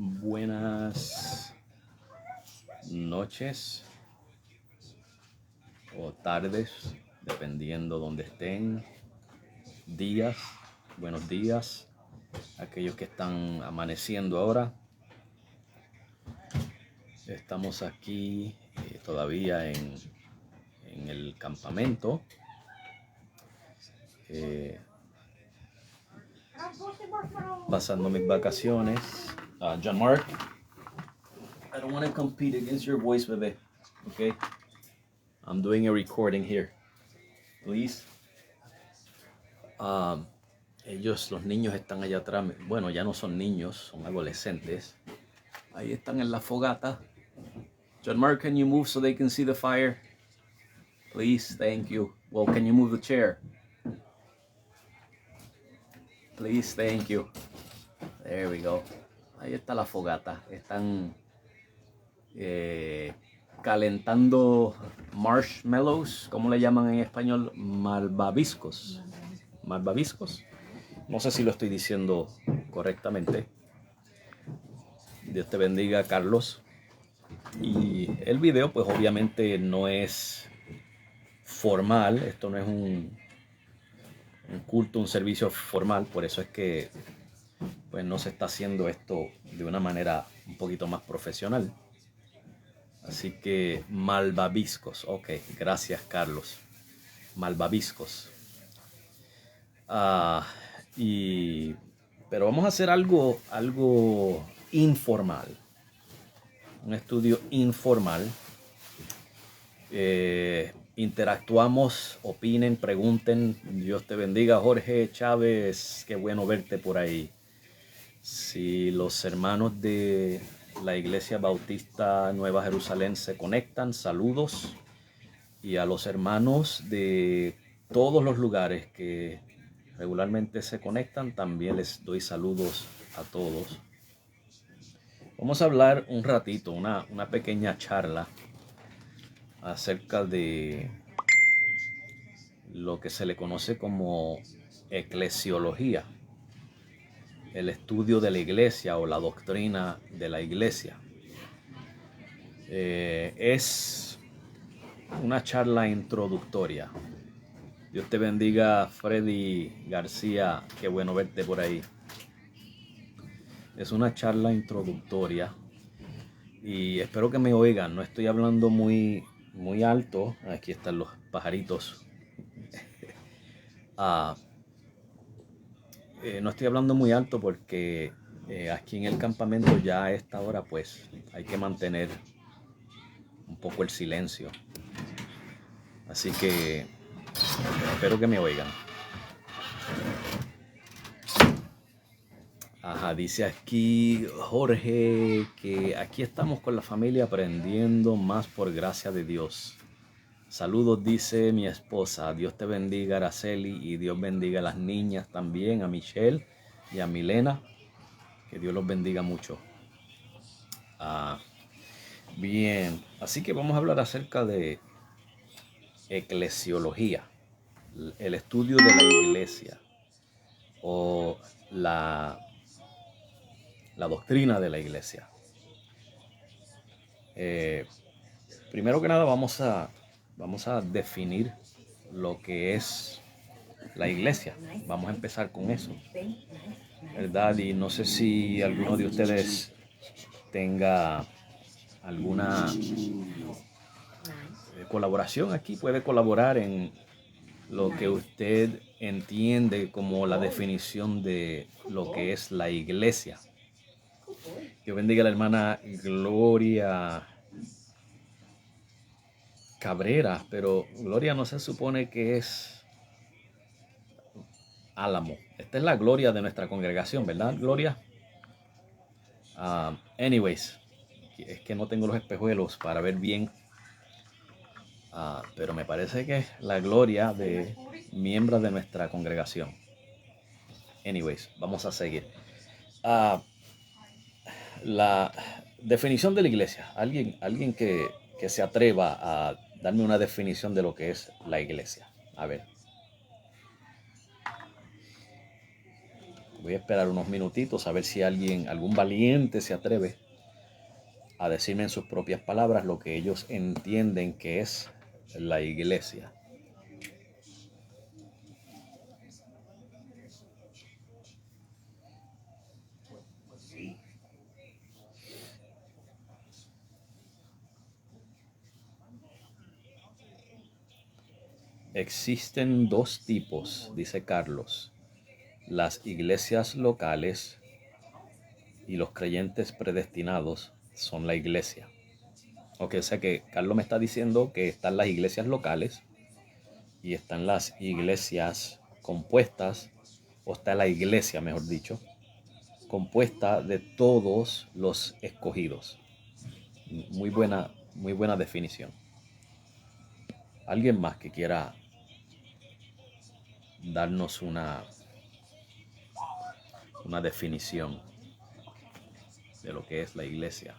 Buenas noches o tardes, dependiendo donde estén. Días, buenos días, aquellos que están amaneciendo ahora. Estamos aquí todavía en el campamento. Pasando mis vacaciones. John Mark, I don't want to compete against your voice, bebé. Okay? I'm doing a recording here. Please. Los niños están allá atrás. Bueno, ya no son niños, son adolescentes. Ahí están en la fogata. John Mark, can you move so they can see the fire? Please, thank you. Well, can you move the chair? Please, thank you. There we go. Ahí está la fogata. Están calentando marshmallows. ¿Cómo le llaman en español? Malvaviscos. Malvaviscos. No sé si lo estoy diciendo correctamente. Dios te bendiga, Carlos. Y el video, pues obviamente no es formal. Esto no es un culto, un servicio formal. Por eso es que pues no se está haciendo esto de una manera un poquito más profesional. Así que malvaviscos. Ok, gracias, Carlos. Malvaviscos. Pero vamos a hacer algo informal. Un estudio informal. Interactuamos, opinen, pregunten. Dios te bendiga, Jorge Chávez. Qué bueno verte por ahí. Si los hermanos de la Iglesia Bautista Nueva Jerusalén se conectan, saludos. Y a los hermanos de todos los lugares que regularmente se conectan, también les doy saludos a todos. Vamos a hablar un ratito, una pequeña charla acerca de lo que se le conoce como eclesiología, el estudio de la iglesia o la doctrina de la iglesia. Es una charla introductoria. Dios te bendiga, Freddy García, qué bueno verte por ahí. Es una charla introductoria y espero que me oigan. No estoy hablando muy alto. Aquí están los pajaritos. No estoy hablando muy alto porque aquí en el campamento ya a esta hora pues hay que mantener un poco el silencio. Así que espero que me oigan. Dice aquí Jorge que aquí estamos con la familia aprendiendo más por gracia de Dios. Saludos, dice mi esposa. Dios te bendiga, Araceli, y Dios bendiga a las niñas también, a Michelle y a Milena. Que Dios los bendiga mucho. Bien, así que vamos a hablar acerca de eclesiología, el estudio de la iglesia o la doctrina de la iglesia. Primero que nada vamos a definir lo que es la iglesia. Vamos a empezar con eso, ¿verdad? Y no sé si alguno de ustedes tenga alguna colaboración aquí, puede colaborar en lo que usted entiende como la definición de lo que es la iglesia. Dios bendiga a la hermana Gloria Cabrera, pero Gloria no se supone que es Álamo. Esta es la gloria de nuestra congregación, ¿verdad, Gloria? Anyways, es que no tengo los espejuelos para ver bien. Pero me parece que es la gloria de miembros de nuestra congregación. Anyways, vamos a seguir. La definición de la iglesia. Alguien que se atreva a darme una definición de lo que es la iglesia. A ver. Voy a esperar unos minutitos a ver si algún valiente se atreve a decirme en sus propias palabras lo que ellos entienden que es la iglesia. Existen dos tipos, dice Carlos: las iglesias locales y los creyentes predestinados son la iglesia. Ok, o sea que Carlos me está diciendo que están las iglesias locales y están las iglesias compuestas, o está la iglesia, mejor dicho, compuesta de todos los escogidos. Muy buena definición. ¿Alguien más que quiera darnos una definición de lo que es la iglesia?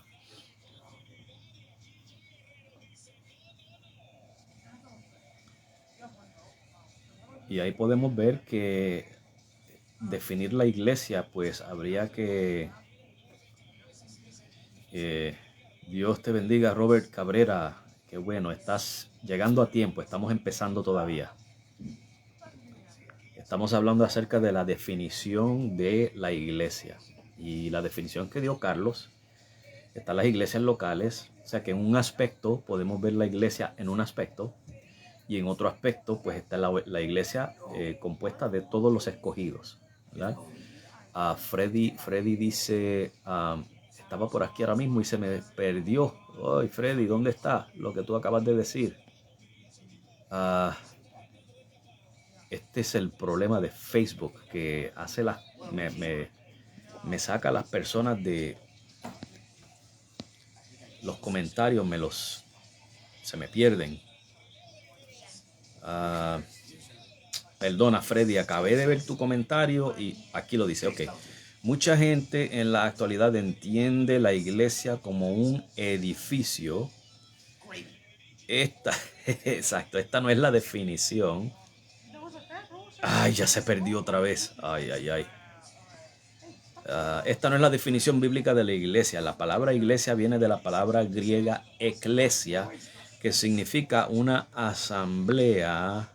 Y ahí podemos ver que definir la iglesia, pues habría que... Dios te bendiga, Robert Cabrera. Qué bueno, estás llegando a tiempo, estamos empezando todavía. Estamos hablando acerca de la definición de la iglesia. Y la definición que dio Carlos, están las iglesias locales, o sea que en un aspecto podemos ver la iglesia en un aspecto, y en otro aspecto pues está la iglesia compuesta de todos los escogidos, ¿verdad? Freddy dice, estaba por aquí ahora mismo y se me perdió. Ay, Freddy, ¿dónde está lo que tú acabas de decir? Este es el problema de Facebook, que hace me saca a las personas de los comentarios, se me pierden. Perdona, Freddy, acabé de ver tu comentario y aquí lo dice, ok. Mucha gente en la actualidad entiende la iglesia como un edificio. Exacto, esta no es la definición. Ay, ya se perdió otra vez. Ay, ay, ay. Esta no es la definición bíblica de la iglesia. La palabra iglesia viene de la palabra griega eclesia, que significa una asamblea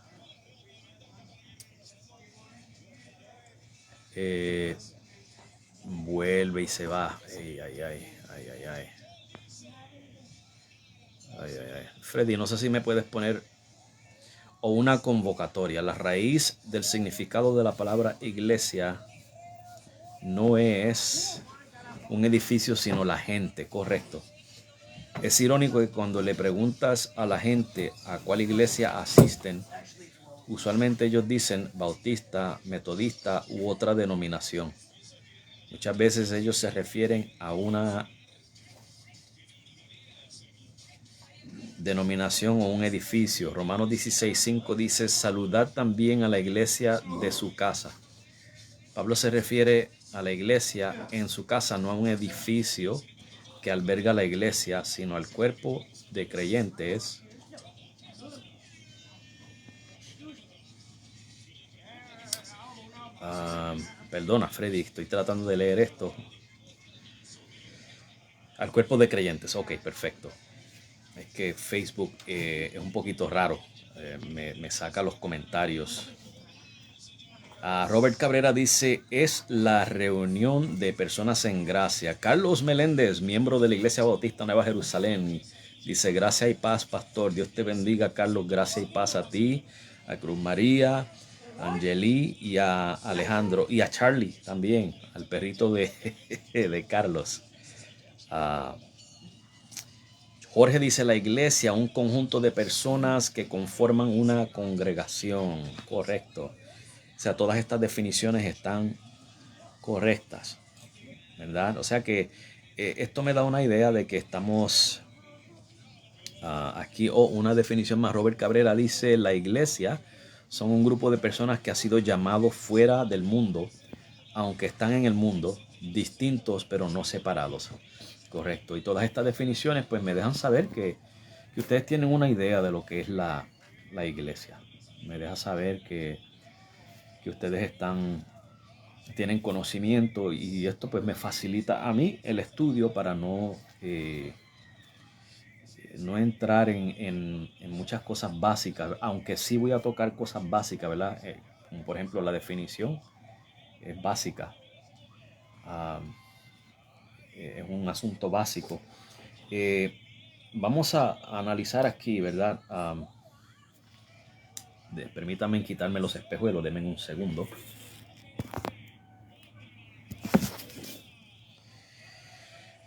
vuelve y se va. Ay, ay, ay, ay, ay, ay. Ay, ay, ay. Freddy, no sé si me puedes poner o una convocatoria. La raíz del significado de la palabra iglesia no es un edificio, sino la gente, correcto. Es irónico que cuando le preguntas a la gente a cuál iglesia asisten, usualmente ellos dicen bautista, metodista u otra denominación. Muchas veces ellos se refieren a una denominación o un edificio. Romanos 16:5 dice, saludad también a la iglesia de su casa. Pablo se refiere a la iglesia en su casa, no a un edificio que alberga la iglesia, sino al cuerpo de creyentes. Perdona, Freddy, estoy tratando de leer esto. Al cuerpo de creyentes, ok, perfecto. Es que Facebook es un poquito raro, me saca los comentarios. Robert Cabrera dice, es la reunión de personas en gracia. Carlos Meléndez, miembro de la Iglesia Bautista Nueva Jerusalén, dice, gracia y paz, pastor. Dios te bendiga, Carlos, gracia y paz a ti, a Cruz María, a Angeli y a Alejandro, y a Charlie también, al perrito de Carlos. Jorge dice, la iglesia, un conjunto de personas que conforman una congregación. Correcto. O sea, todas estas definiciones están correctas, ¿verdad? O sea que esto me da una idea de que estamos aquí, una definición más. Robert Cabrera dice, la iglesia son un grupo de personas que ha sido llamado fuera del mundo, aunque están en el mundo, distintos pero no separados. Correcto. Y todas estas definiciones pues me dejan saber que ustedes tienen una idea de lo que es la iglesia. Me deja saber que ustedes están tienen conocimiento, y esto pues me facilita a mí el estudio para no entrar en muchas cosas básicas, aunque sí voy a tocar cosas básicas, ¿verdad? Como por ejemplo la definición es básica, es un asunto básico. Vamos a analizar aquí, ¿verdad? Permítanme quitarme los espejuelos, denme un segundo.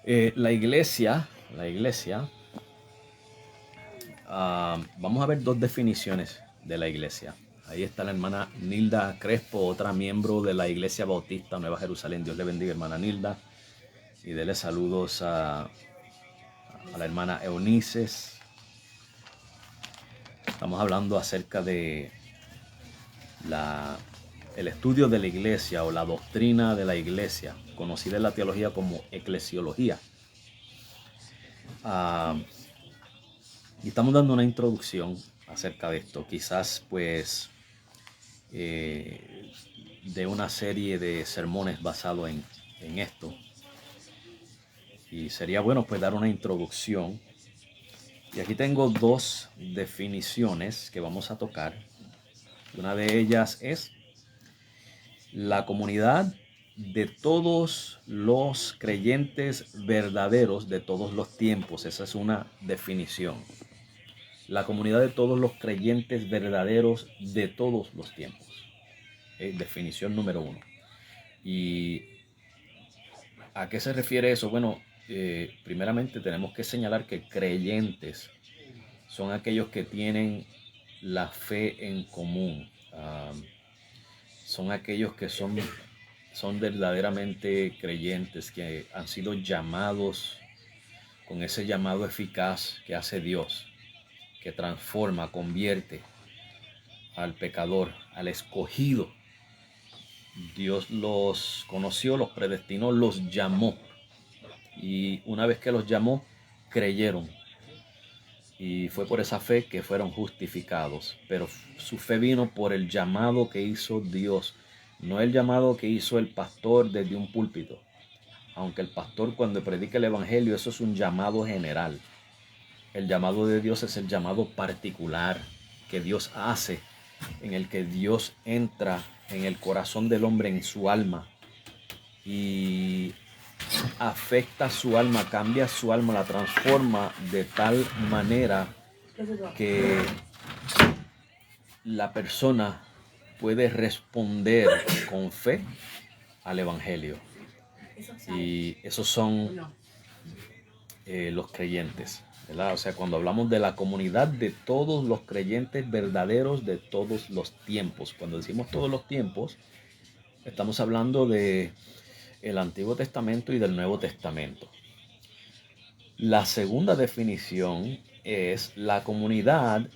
La iglesia, vamos a ver dos definiciones de la iglesia. Ahí está la hermana Nilda Crespo, otra miembro de la Iglesia Bautista Nueva Jerusalén. Dios le bendiga, hermana Nilda. Y dele saludos a la hermana Eunices. Estamos hablando acerca de el estudio de la iglesia o la doctrina de la iglesia, conocida en la teología como eclesiología. Y estamos dando una introducción acerca de esto, quizás pues de una serie de sermones basados en esto. Y sería bueno pues dar una introducción. Y aquí tengo dos definiciones que vamos a tocar. Una de ellas es la comunidad de todos los creyentes verdaderos de todos los tiempos. Esa es una definición. La comunidad de todos los creyentes verdaderos de todos los tiempos. Definición número uno. ¿Y a qué se refiere eso? Bueno, primeramente tenemos que señalar que creyentes son aquellos que tienen la fe en común. Son aquellos que son verdaderamente creyentes, que han sido llamados con ese llamado eficaz que hace Dios, que transforma, convierte al pecador, al escogido. Dios los conoció, los predestinó, los llamó. Y una vez que los llamó, creyeron. Y fue por esa fe que fueron justificados. Pero su fe vino por el llamado que hizo Dios, no el llamado que hizo el pastor desde un púlpito. Aunque el pastor cuando predica el evangelio, eso es un llamado general. El llamado de Dios es el llamado particular que Dios hace, en el que Dios entra en el corazón del hombre, en su alma, y afecta su alma, cambia su alma, la transforma de tal manera que la persona puede responder con fe al evangelio. Y esos son los creyentes, ¿verdad? O sea, cuando hablamos de la comunidad de todos los creyentes verdaderos de todos los tiempos, cuando decimos todos los tiempos, estamos hablando de el Antiguo Testamento y del Nuevo Testamento. La segunda definición es la comunidad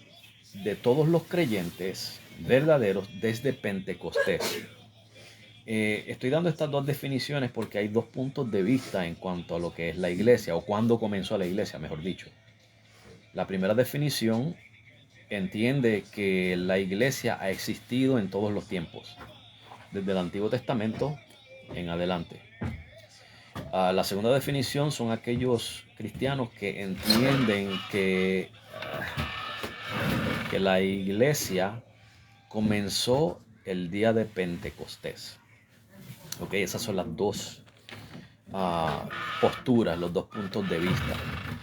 de todos los creyentes verdaderos desde Pentecostés. Estoy dando estas dos definiciones porque hay dos puntos de vista en cuanto a lo que es la iglesia, o cuándo comenzó la iglesia, mejor dicho. La primera definición entiende que la iglesia ha existido en todos los tiempos, desde el Antiguo Testamento en adelante. La segunda definición son aquellos cristianos que entienden que la iglesia comenzó el día de Pentecostés. Ok, esas son las dos posturas, los dos puntos de vista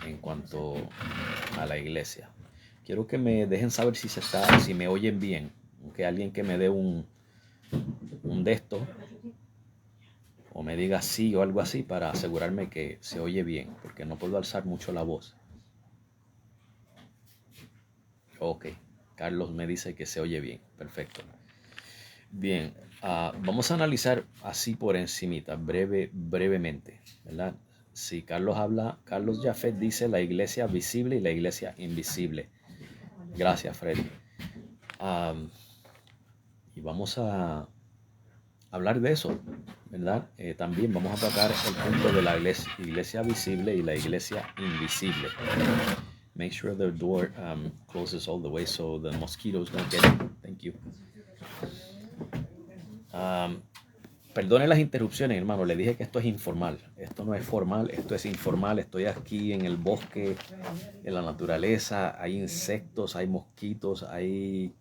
en cuanto a la iglesia. Quiero que me dejen saber si me oyen bien. Okay, alguien que me dé un de estos, o me diga sí o algo así, para asegurarme que se oye bien, porque no puedo alzar mucho la voz. Ok, Carlos me dice que se oye bien, perfecto. Bien, vamos a analizar así por encimita, brevemente, ¿verdad? Si Carlos habla, Carlos Jafet dice la iglesia visible y la iglesia invisible. Gracias, Freddy. Y vamos a hablar de eso, ¿verdad? También vamos a tocar el punto de la iglesia visible y la iglesia invisible. Make sure the door closes all the way so the mosquitoes don't get in. Thank you. perdone las interrupciones, hermano. Le dije que esto es informal. Esto no es formal, esto es informal. Estoy aquí en el bosque, en la naturaleza. Hay insectos, hay mosquitos, hay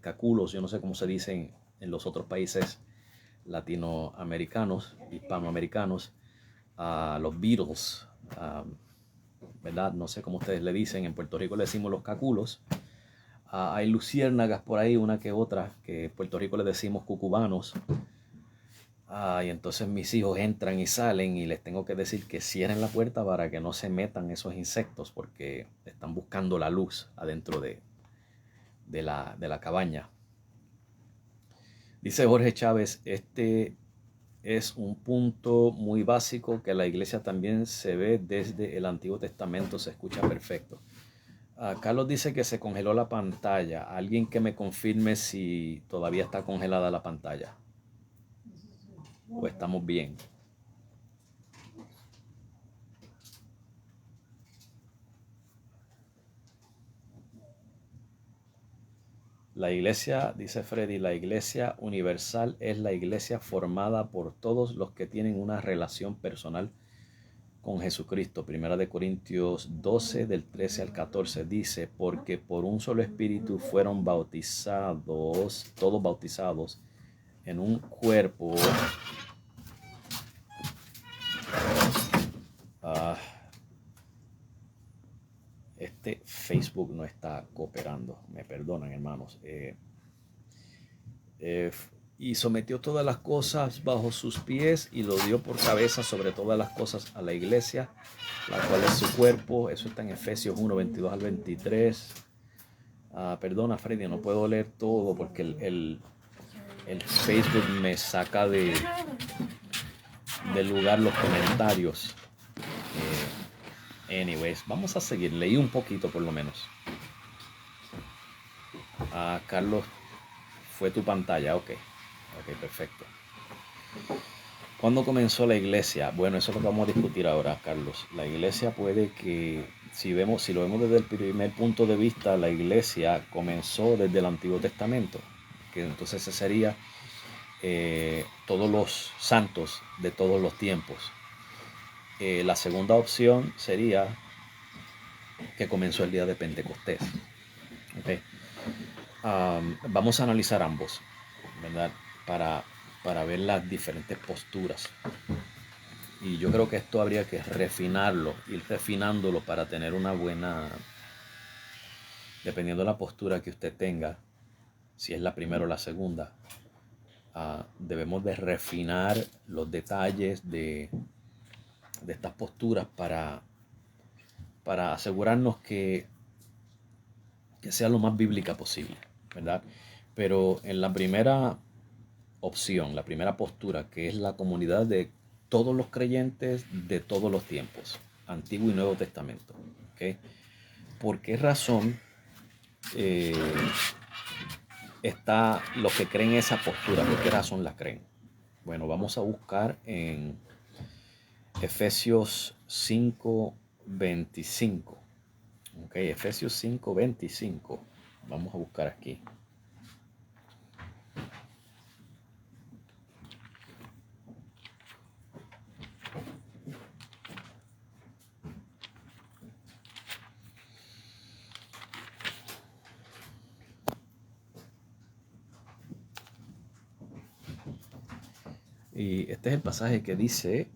caculos. Yo no sé cómo se dicen en los otros países latinoamericanos, hispanoamericanos. Los beetles, ¿verdad? No sé cómo ustedes le dicen. En Puerto Rico le decimos los caculos. Hay luciérnagas por ahí, una que otra, que en Puerto Rico le decimos cucubanos. Y entonces mis hijos entran y salen y les tengo que decir que cierren la puerta para que no se metan esos insectos porque están buscando la luz adentro de la cabaña. Dice Jorge Chávez, este es un punto muy básico que la iglesia también se ve desde el Antiguo Testamento, se escucha perfecto. Carlos dice que se congeló la pantalla. Alguien que me confirme si todavía está congelada la pantalla o estamos bien. La iglesia, dice Freddy, la iglesia universal es la iglesia formada por todos los que tienen una relación personal con Jesucristo. Primera de Corintios 12, del 13 al 14, dice, porque por un solo espíritu fueron bautizados, todos bautizados en un cuerpo. Este Facebook no está cooperando, me perdonan, hermanos. Y sometió todas las cosas bajo sus pies y lo dio por cabeza sobre todas las cosas a la iglesia, la cual es su cuerpo. Eso está en Efesios 1, 22 al 23. Perdona, Freddy, no puedo leer todo porque el Facebook me saca del lugar los comentarios. Anyways, vamos a seguir. Leí un poquito por lo menos. Carlos, fue tu pantalla, ok, perfecto. ¿Cuándo comenzó la iglesia? Bueno, eso es lo que vamos a discutir ahora, Carlos. La iglesia puede que, si lo vemos desde el primer punto de vista, la iglesia comenzó desde el Antiguo Testamento, que entonces ese sería todos los santos de todos los tiempos. La segunda opción sería que comenzó el día de Pentecostés. Okay. Vamos a analizar ambos, ¿verdad? Para ver las diferentes posturas. Y yo creo que esto habría que refinarlo, ir refinándolo para tener una buena, dependiendo de la postura que usted tenga, si es la primera o la segunda, debemos de refinar los detalles de estas posturas para asegurarnos que sea lo más bíblica posible, ¿verdad? Pero en la primera opción, la primera postura, que es la comunidad de todos los creyentes de todos los tiempos, Antiguo y Nuevo Testamento, ¿okay? ¿Por qué razón está los que creen esa postura? ¿Por qué razón la creen? Bueno, vamos a buscar en Efesios 5:25. Okay, Efesios 5:25. Vamos a buscar aquí. Y este es el pasaje que dice: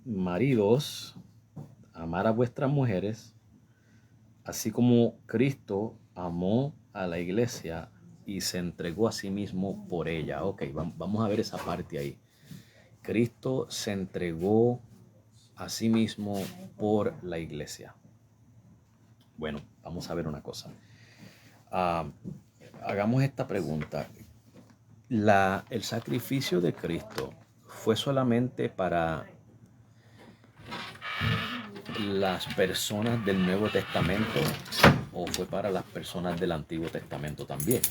maridos, amar a vuestras mujeres, así como Cristo amó a la iglesia y se entregó a sí mismo por ella. Ok, vamos a ver esa parte ahí. Cristo se entregó a sí mismo por la iglesia. Bueno, vamos a ver una cosa. Hagamos esta pregunta. ¿El sacrificio de Cristo fue solamente para las personas del Nuevo Testamento o fue para las personas del Antiguo Testamento también?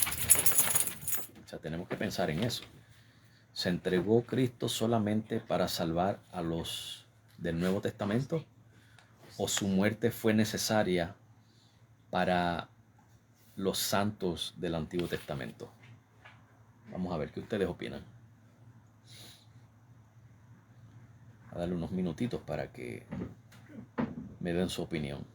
O sea, tenemos que pensar en eso. ¿Se entregó Cristo solamente para salvar a los del Nuevo Testamento o su muerte fue necesaria para los santos del Antiguo Testamento? Vamos a ver qué ustedes opinan. a darle unos minutitos para que me den su opinión.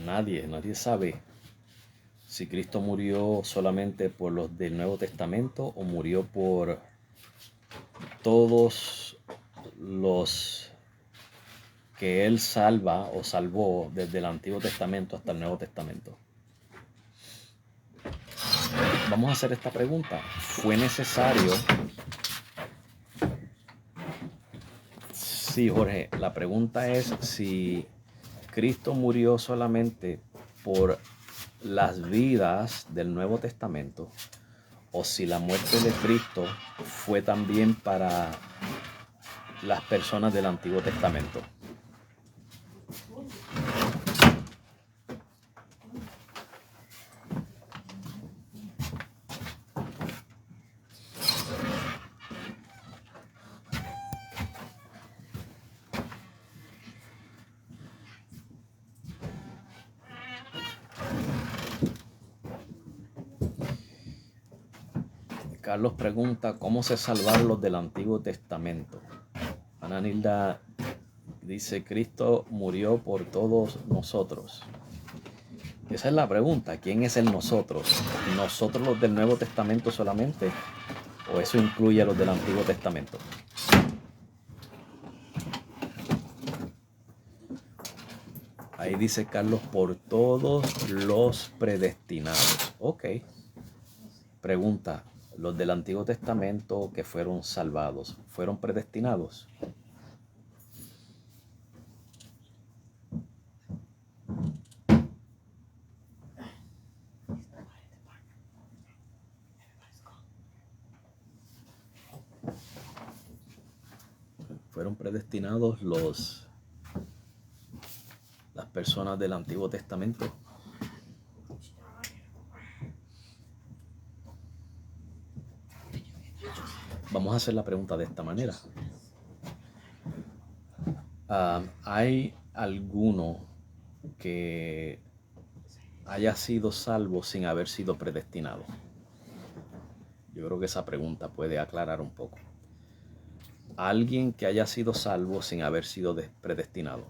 Nadie sabe si Cristo murió solamente por los del Nuevo Testamento o murió por todos los que Él salva o salvó desde el Antiguo Testamento hasta el Nuevo Testamento. Vamos a hacer esta pregunta. ¿Fue necesario? Sí, Jorge, la pregunta es si Cristo murió solamente por las vidas del Nuevo Testamento o si la muerte de Cristo fue también para las personas del Antiguo Testamento. Carlos pregunta, ¿cómo se salvaron los del Antiguo Testamento? Ana Nilda dice, Cristo murió por todos nosotros. Esa es la pregunta, ¿quién es el nosotros? ¿Nosotros los del Nuevo Testamento solamente? ¿O eso incluye a los del Antiguo Testamento? Ahí dice Carlos, por todos los predestinados. Ok. Pregunta, ¿los del Antiguo Testamento que fueron salvados, fueron predestinados? ¿Fueron predestinados las personas del Antiguo Testamento? Vamos a hacer la pregunta de esta manera. ¿Hay alguno que haya sido salvo sin haber sido predestinado? Yo creo que esa pregunta puede aclarar un poco. ¿Alguien que haya sido salvo sin haber sido predestinado?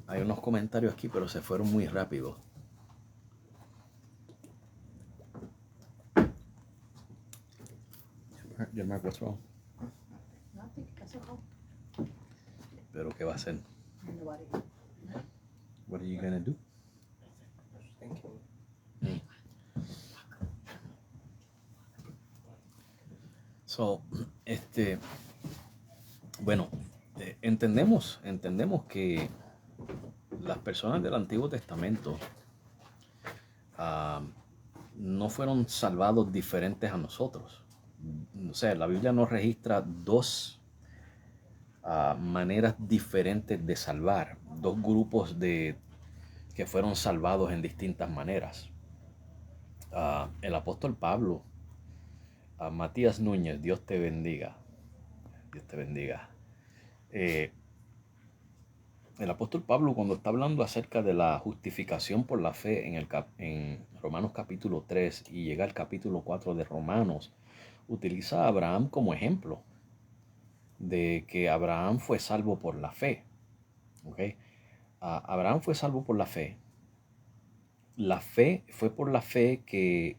Hay unos comentarios aquí, pero se fueron muy rápido. Mark, what's wrong? ¿Pero qué va a hacer? What are you gonna do? So, bueno, entendemos que las personas del Antiguo Testamento no fueron salvados diferentes a nosotros. O sea, la Biblia nos registra dos maneras diferentes de salvar, dos grupos que fueron salvados en distintas maneras. El apóstol Pablo, Matías Núñez, Dios te bendiga. Dios te bendiga. El apóstol Pablo, cuando está hablando acerca de la justificación por la fe en Romanos capítulo 3 y llega al capítulo 4 de Romanos, utiliza a Abraham como ejemplo de que Abraham fue salvo por la fe. ¿Okay? Abraham fue salvo por la fe. La fe fue por la fe que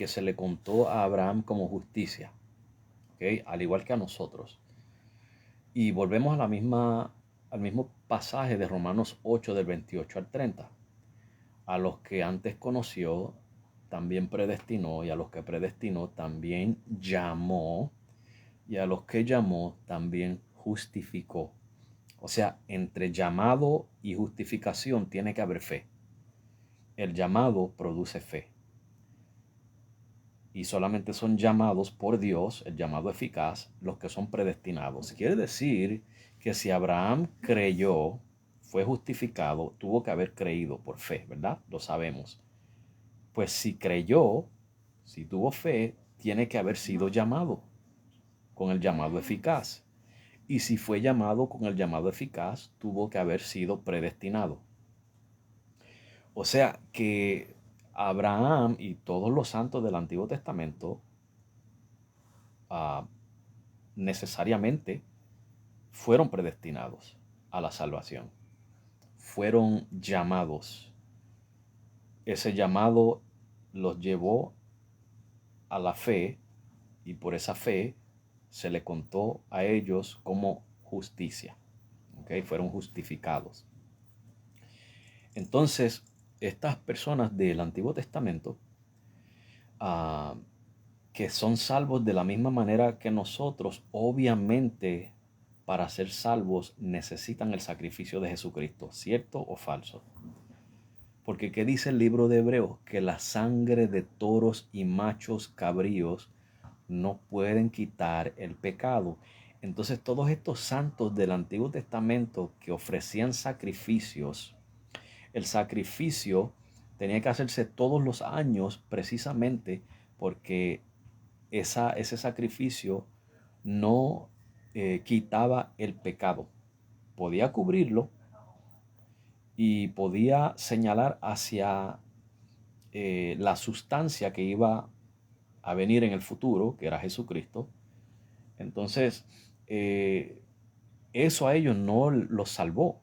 se le contó a Abraham como justicia. ¿Okay? Al igual que a nosotros. Y volvemos a al mismo pasaje de Romanos 8 del 28 al 30. A los que antes conoció, también predestinó, y a los que predestinó, también llamó, y a los que llamó, también justificó. O sea, entre llamado y justificación tiene que haber fe. El llamado produce fe. y solamente son llamados por Dios, el llamado eficaz, los que son predestinados. Quiere decir que si Abraham creyó, fue justificado, tuvo que haber creído por fe, ¿verdad? Lo sabemos. Pues si creyó, si tuvo fe, tiene que haber sido llamado con el llamado eficaz. Y si fue llamado con el llamado eficaz, tuvo que haber sido predestinado. O sea que Abraham y todos los santos del Antiguo Testamento necesariamente fueron predestinados a la salvación. Fueron llamados. Ese llamado los llevó a la fe y por esa fe se le contó a ellos como justicia. ¿Okay? Fueron justificados. Entonces, estas personas del Antiguo Testamento, que son salvos de la misma manera que nosotros, obviamente para ser salvos necesitan el sacrificio de Jesucristo, ¿cierto o falso? Porque ¿qué dice el libro de Hebreos? Que la sangre de toros y machos cabríos no pueden quitar el pecado. Entonces todos estos santos del Antiguo Testamento que ofrecían sacrificios, el sacrificio tenía que hacerse todos los años precisamente porque ese sacrificio no quitaba el pecado. Podía cubrirlo y podía señalar hacia la sustancia que iba a venir en el futuro, que era Jesucristo. Entonces, eso a ellos no los salvó.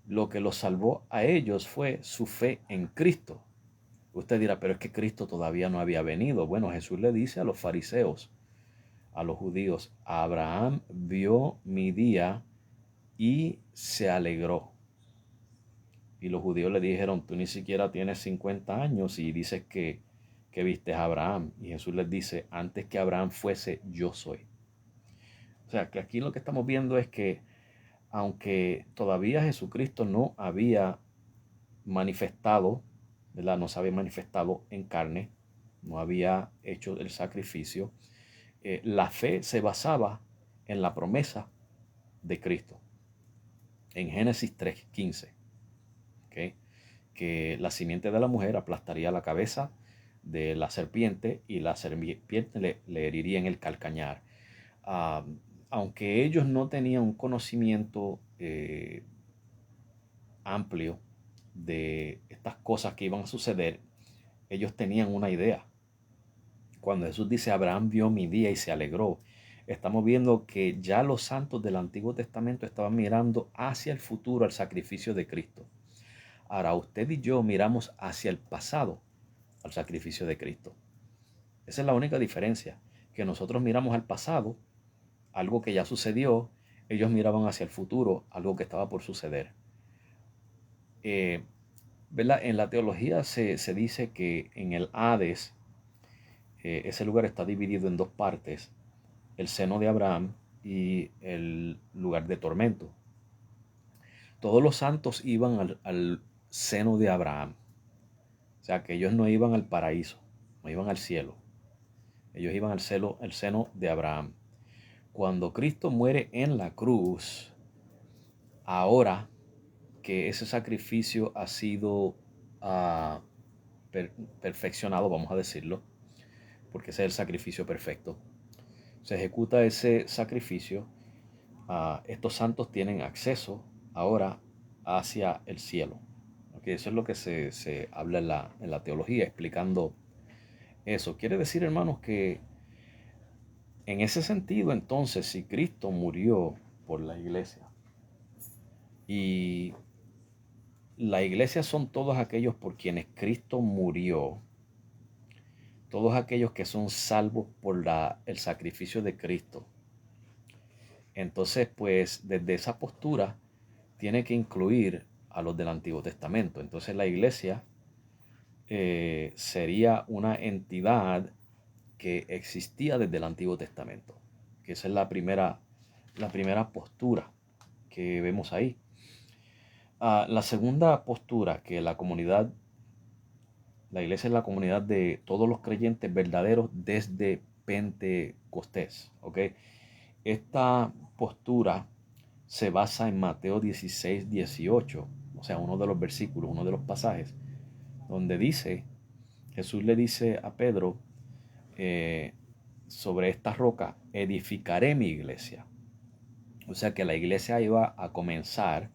Lo que los salvó a ellos fue su fe en Cristo. Usted dirá, pero es que Cristo todavía no había venido. Bueno, Jesús le dice a los fariseos, a los judíos, Abraham vio mi día y se alegró. Y los judíos le dijeron, tú ni siquiera tienes 50 años y dices que viste a Abraham. Y Jesús les dice, antes que Abraham fuese, yo soy. O sea, que aquí lo que estamos viendo es que aunque todavía Jesucristo no había manifestado, ¿verdad? No se había manifestado en carne, no había hecho el sacrificio, la fe se basaba en la promesa de Cristo. En Génesis 3:15, ¿okay? Que la simiente de la mujer aplastaría la cabeza de la serpiente y la serpiente le heriría en el calcañar. Aunque ellos no tenían un conocimiento amplio de estas cosas que iban a suceder, ellos tenían una idea. Cuando Jesús dice, Abraham vio mi día y se alegró, estamos viendo que ya los santos del Antiguo Testamento estaban mirando hacia el futuro, al sacrificio de Cristo. Ahora usted y yo miramos hacia el pasado, al sacrificio de Cristo. Esa es la única diferencia, que nosotros miramos al pasado, algo que ya sucedió, ellos miraban hacia el futuro, algo que estaba por suceder. ¿Verdad? En la teología se dice que en el Hades, ese lugar está dividido en dos partes, el seno de Abraham y el lugar de tormento. Todos los santos iban al seno de Abraham. O sea, que ellos no iban al paraíso, no iban al cielo. Ellos iban al seno de Abraham. Cuando Cristo muere en la cruz, ahora que ese sacrificio ha sido perfeccionado, vamos a decirlo, porque ese es el sacrificio perfecto, se ejecuta ese sacrificio, estos santos tienen acceso ahora hacia el cielo. ¿Okay? Eso es lo que se habla en la teología, explicando eso. Quiere decir, hermanos, que en ese sentido, entonces, si Cristo murió por la iglesia, y la iglesia son todos aquellos por quienes Cristo murió, todos aquellos que son salvos por el sacrificio de Cristo. Entonces, pues, desde esa postura, tiene que incluir a los del Antiguo Testamento. Entonces, la iglesia sería una entidad que existía desde el Antiguo Testamento. Que esa es la primera postura que vemos ahí. La segunda postura que la comunidad La iglesia es la comunidad de todos los creyentes verdaderos desde Pentecostés. ¿Ok? Esta postura se basa en Mateo 16, 18, o sea, uno de los versículos, uno de los pasajes, donde dice, Jesús le dice a Pedro, sobre esta roca edificaré mi iglesia. O sea que la iglesia iba a comenzar,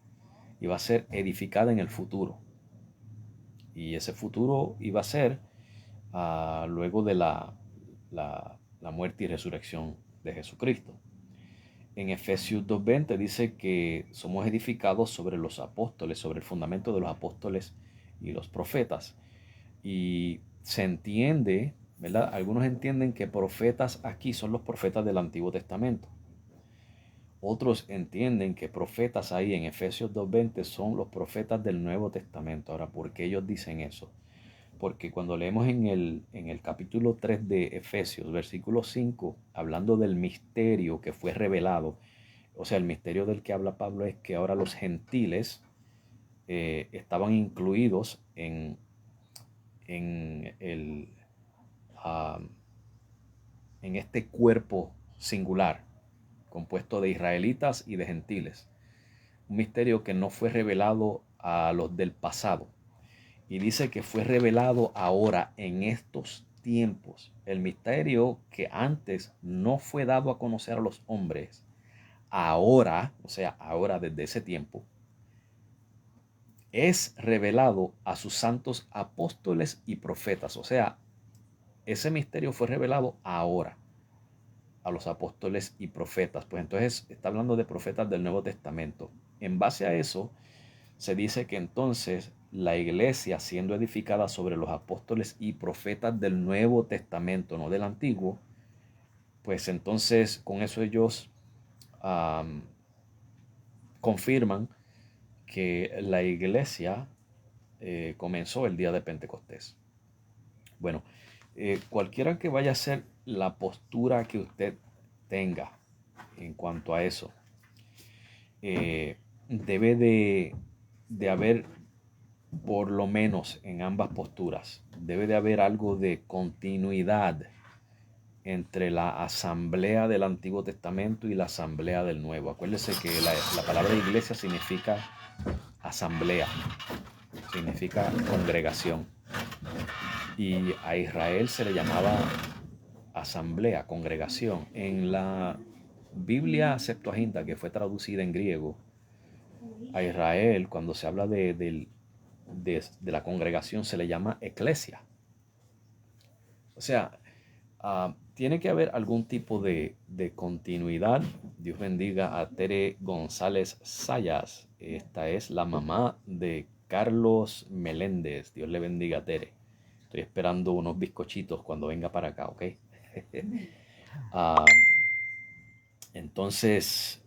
iba a ser edificada en el futuro. Y ese futuro iba a ser luego de la muerte y resurrección de Jesucristo. En Efesios 2:20 dice que somos edificados sobre los apóstoles, sobre el fundamento de los apóstoles y los profetas. Y se entiende, ¿verdad? Algunos entienden que profetas aquí son los profetas del Antiguo Testamento. Otros entienden que profetas ahí en Efesios 2:20 son los profetas del Nuevo Testamento. Ahora, ¿por qué ellos dicen eso? Porque cuando leemos en el capítulo 3 de Efesios, versículo 5, hablando del misterio que fue revelado, o sea, el misterio del que habla Pablo es que ahora los gentiles estaban incluidos en este cuerpo singular, compuesto de israelitas y de gentiles. Un misterio que no fue revelado a los del pasado. Y dice que fue revelado ahora en estos tiempos. El misterio que antes no fue dado a conocer a los hombres, ahora, o sea, ahora desde ese tiempo, es revelado a sus santos apóstoles y profetas. O sea, ese misterio fue revelado ahora a los apóstoles y profetas. Pues entonces está hablando de profetas del Nuevo Testamento. En base a eso, se dice que entonces la iglesia, siendo edificada sobre los apóstoles y profetas del Nuevo Testamento, no del Antiguo, pues entonces con eso ellos confirman que la iglesia comenzó el día de Pentecostés. Bueno, cualquiera que vaya a ser la postura que usted tenga en cuanto a eso, debe de haber, por lo menos en ambas posturas, debe de haber algo de continuidad entre la asamblea del Antiguo Testamento y la asamblea del Nuevo. Acuérdese que la palabra iglesia significa asamblea, significa congregación. Y a Israel se le llamaba asamblea, congregación. En la Biblia Septuaginta, que fue traducida en griego, a Israel, cuando se habla de la congregación, se le llama eclesia. O sea, tiene que haber algún tipo de continuidad. Dios bendiga a Tere González Sayas. Esta es la mamá de Carlos Meléndez. Dios le bendiga a Tere. Estoy esperando unos bizcochitos cuando venga para acá, ¿ok? Entonces,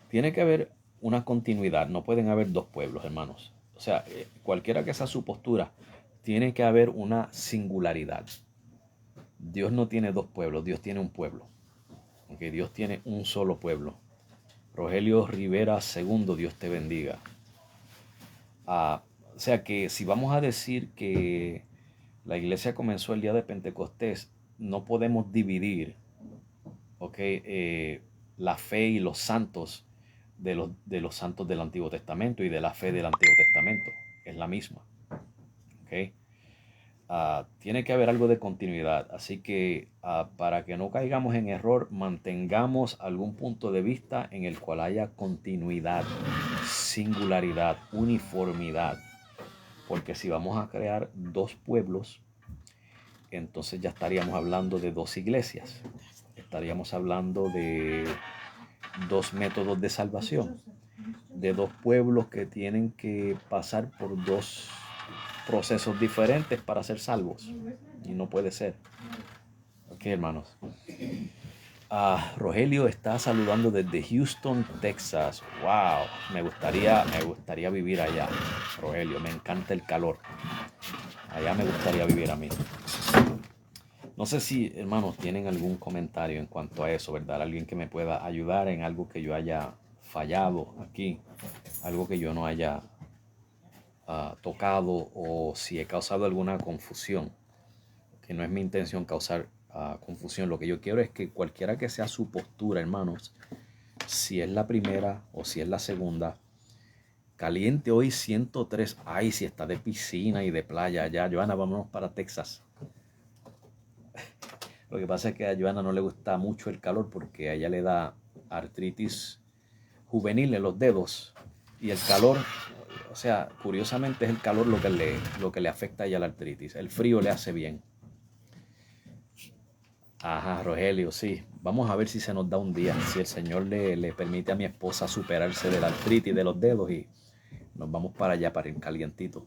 tiene que haber una continuidad. No pueden haber dos pueblos, hermanos. O sea, cualquiera que sea su postura, tiene que haber una singularidad. Dios no tiene dos pueblos, Dios tiene un pueblo. Okay, Dios tiene un solo pueblo. Rogelio Rivera II, Dios te bendiga. O sea que si vamos a decir que la iglesia comenzó el día de Pentecostés, no podemos dividir, la fe y los santos de los santos del Antiguo Testamento y de la fe del Antiguo Testamento. Es la misma. Okay. Tiene que haber algo de continuidad, así que para que no caigamos en error, mantengamos algún punto de vista en el cual haya continuidad, singularidad, uniformidad, porque si vamos a crear dos pueblos, entonces ya estaríamos hablando de dos iglesias, estaríamos hablando de dos métodos de salvación, de dos pueblos que tienen que pasar por dos procesos diferentes para ser salvos, y no puede ser. Ok, hermanos. Rogelio está saludando desde Houston, Texas. Wow, me gustaría vivir allá, Rogelio. Me encanta el calor. Allá me gustaría vivir a mí. No sé si, hermanos, tienen algún comentario en cuanto a eso, ¿verdad? Alguien que me pueda ayudar en algo que yo haya fallado aquí, algo que yo no haya tocado o si he causado alguna confusión, que no es mi intención causar confusión. Lo que yo quiero es que cualquiera que sea su postura, hermanos, si es la primera o si es la segunda, caliente hoy 103. Ay, si está de piscina y de playa allá. Joana, vámonos para Texas. Lo que pasa es que a Joana no le gusta mucho el calor porque a ella le da artritis juvenil en los dedos. Y el calor, o sea, curiosamente es el calor lo que le afecta a ella la artritis. El frío le hace bien. Ajá, Rogelio, sí. Vamos a ver si se nos da un día, si el Señor le permite a mi esposa superarse de la artritis de los dedos y nos vamos para allá, para ir calientito.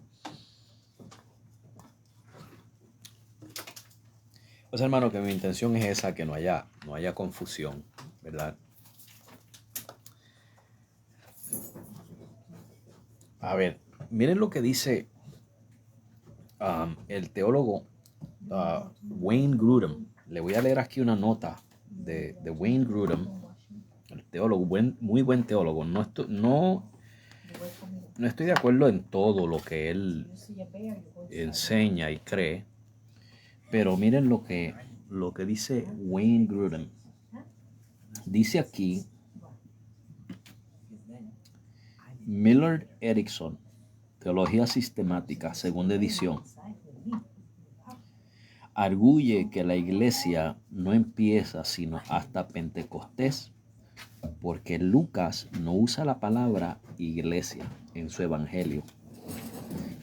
Pues hermano, que mi intención es esa, que no haya confusión, ¿verdad? A ver, miren lo que dice el teólogo Wayne Grudem. Le voy a leer aquí una nota de Wayne Grudem, el teólogo, muy buen teólogo. No estoy de acuerdo en todo lo que él enseña y cree, pero miren lo que dice Wayne Grudem. Dice aquí, Millard Erickson, Teología Sistemática, segunda edición, arguye que la iglesia no empieza sino hasta Pentecostés, porque Lucas no usa la palabra iglesia en su evangelio,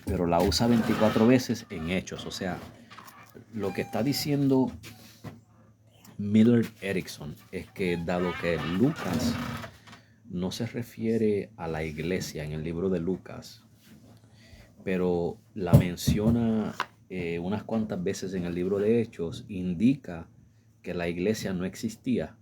pero la usa 24 veces en Hechos. O sea, lo que está diciendo Millard Erickson es que dado que Lucas no se refiere a la iglesia en el libro de Lucas, pero la menciona unas cuantas veces en el libro de Hechos, indica que la iglesia no existía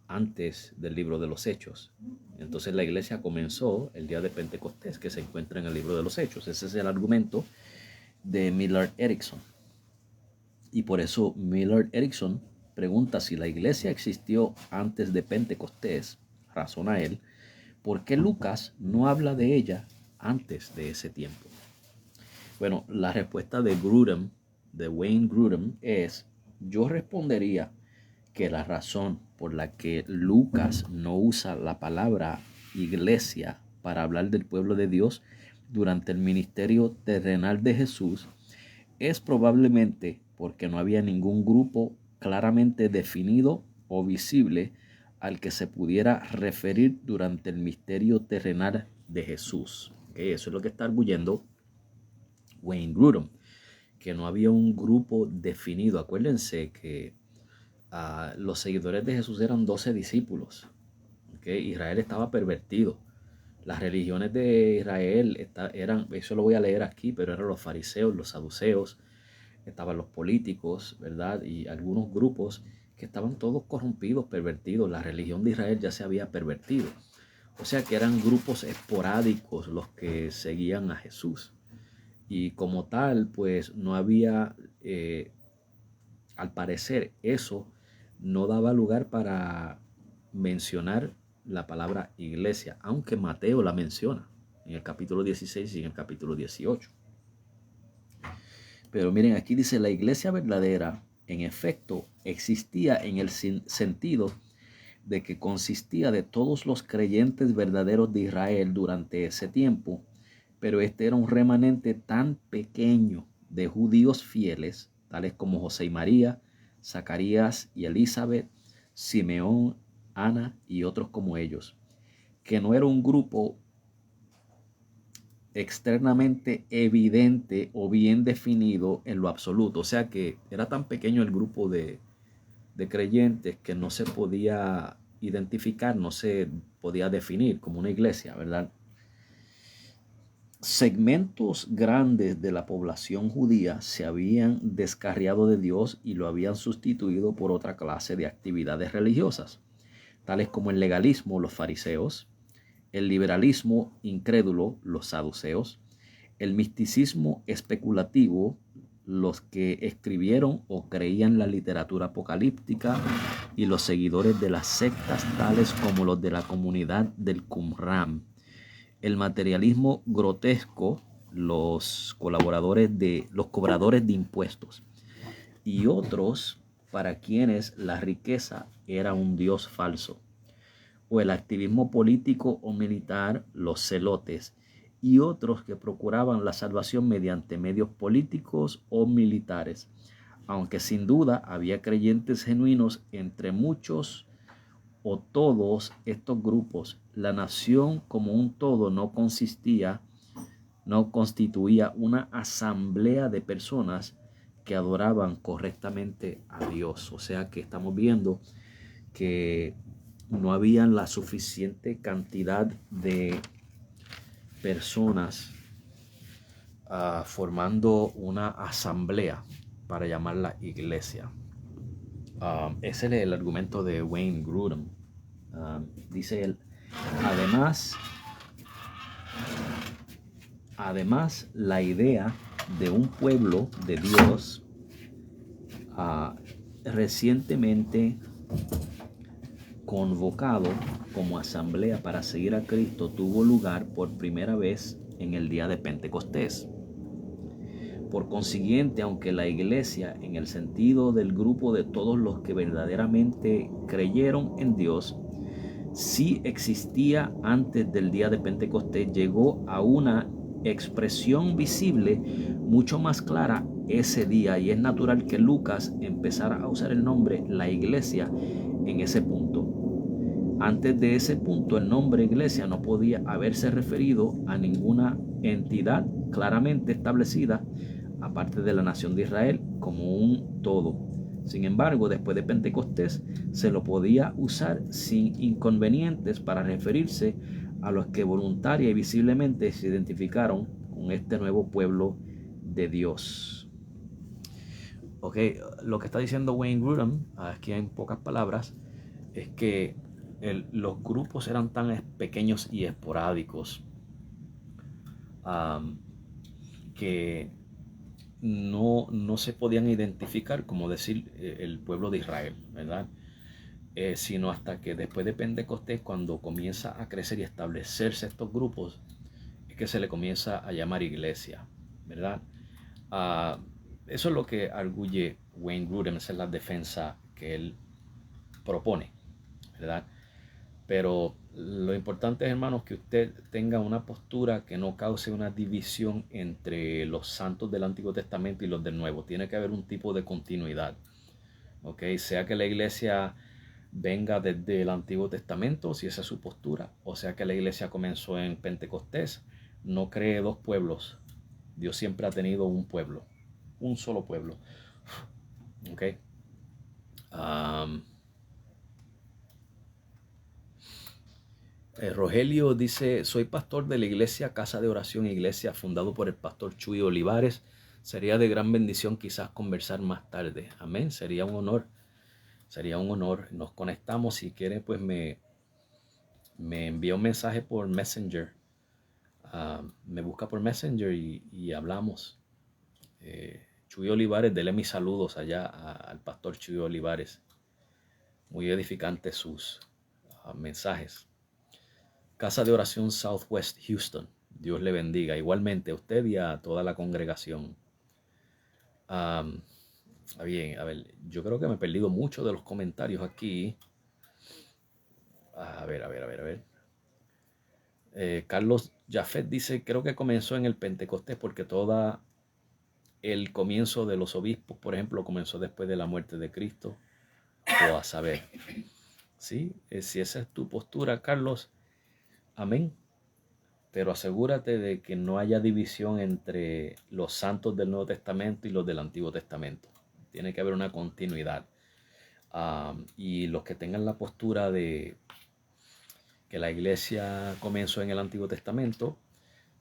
antes del libro de los Hechos. Entonces la iglesia comenzó el día de Pentecostés, que se encuentra en el libro de los Hechos. Ese es el argumento de Millard Erickson. Y por eso Millard Erickson pregunta si la iglesia existió antes de Pentecostés. Razona él, ¿por qué Lucas no habla de ella antes de ese tiempo? Bueno, la respuesta de Grudem, de Wayne Grudem, es: yo respondería que la razón por la que Lucas no usa la palabra iglesia para hablar del pueblo de Dios durante el ministerio terrenal de Jesús es probablemente porque no había ningún grupo claramente definido o visible al que se pudiera referir durante el misterio terrenal de Jesús. Eso es lo que está arguyendo Wayne Grudem, que no había un grupo definido. Acuérdense que los seguidores de Jesús eran 12 discípulos. Israel estaba pervertido. Las religiones de Israel eran, eso lo voy a leer aquí, pero eran los fariseos, los saduceos, estaban los políticos, ¿verdad? Y algunos grupos que estaban todos corrompidos, pervertidos. La religión de Israel ya se había pervertido. O sea que eran grupos esporádicos los que seguían a Jesús. Y como tal, pues no había, al parecer, eso no daba lugar para mencionar la palabra iglesia, aunque Mateo la menciona en el capítulo 16 y en el capítulo 18. Pero miren, aquí dice: la iglesia verdadera, en efecto, existía en el sentido de que consistía de todos los creyentes verdaderos de Israel durante ese tiempo, pero este era un remanente tan pequeño de judíos fieles, tales como José y María, Zacarías y Elizabeth, Simeón, Ana y otros como ellos, que no era un grupo externamente evidente o bien definido en lo absoluto. O sea que era tan pequeño el grupo de creyentes que no se podía identificar, no se podía definir como una iglesia, ¿verdad? Segmentos grandes de la población judía se habían descarriado de Dios y lo habían sustituido por otra clase de actividades religiosas, tales como el legalismo, los fariseos, el liberalismo incrédulo, los saduceos, el misticismo especulativo, los que escribieron o creían la literatura apocalíptica, y los seguidores de las sectas tales como los de la comunidad del Qumran. El materialismo grotesco, los cobradores de impuestos, y otros para quienes la riqueza era un dios falso, o el activismo político o militar, los celotes, y otros que procuraban la salvación mediante medios políticos o militares, aunque sin duda había creyentes genuinos entre muchos o todos estos grupos. La nación como un todo no constituía una asamblea de personas que adoraban correctamente a Dios. O sea que estamos viendo que no había la suficiente cantidad de personas formando una asamblea para llamarla iglesia. Ese es el argumento de Wayne Grudem. Dice él, además, la idea de un pueblo de Dios recientemente convocado como asamblea para seguir a Cristo tuvo lugar por primera vez en el día de Pentecostés. Por consiguiente, aunque la iglesia, en el sentido del grupo de todos los que verdaderamente creyeron en Dios, sí existía antes del día de Pentecostés, llegó a una expresión visible mucho más clara ese día, y es natural que Lucas empezara a usar el nombre la iglesia en ese punto. Antes de ese punto, el nombre iglesia no podía haberse referido a ninguna entidad claramente establecida aparte de la nación de Israel como un todo. Sin embargo, después de Pentecostés se lo podía usar sin inconvenientes para referirse a los que voluntaria y visiblemente se identificaron con este nuevo pueblo de Dios. Ok, lo que está diciendo Wayne Grudem, aquí en pocas palabras, es que los grupos eran tan pequeños y esporádicos que no se podían identificar como decir el pueblo de Israel, ¿verdad? Sino hasta que después de Pentecostés, cuando comienza a crecer y establecerse estos grupos, es que se le comienza a llamar iglesia, ¿verdad? Eso es lo que arguye Wayne Grudem, esa es la defensa que él propone, ¿verdad? Pero lo importante, hermanos, que usted tenga una postura que no cause una división entre los santos del Antiguo Testamento y los del Nuevo. Tiene que haber un tipo de continuidad, ¿ok? Sea que la iglesia venga desde el Antiguo Testamento, si esa es su postura, o sea que la iglesia comenzó en Pentecostés. No cree dos pueblos. Dios siempre ha tenido un pueblo, un solo pueblo, ¿ok? Rogelio dice, soy pastor de la iglesia Casa de Oración Iglesia, fundado por el pastor Chuy Olivares. Sería de gran bendición quizás conversar más tarde. Amén, sería un honor. Sería un honor. Nos conectamos. Si quiere, pues me envía un mensaje por Messenger. Me busca por Messenger y hablamos. Chuy Olivares, dele mis saludos allá al pastor Chuy Olivares. Muy edificantes sus mensajes. Casa de Oración Southwest Houston. Dios le bendiga. Igualmente a usted y a toda la congregación. Bien, a ver, yo creo que me he perdido mucho de los comentarios aquí. A ver. Carlos Jafet dice, creo que comenzó en el Pentecostés porque todo el comienzo de los obispos, por ejemplo, comenzó después de la muerte de Cristo. O a saber. ¿Sí? Si esa es tu postura, Carlos, amén. Pero asegúrate de que no haya división entre los santos del Nuevo Testamento y los del Antiguo Testamento. Tiene que haber una continuidad. Y los que tengan la postura de que la iglesia comenzó en el Antiguo Testamento,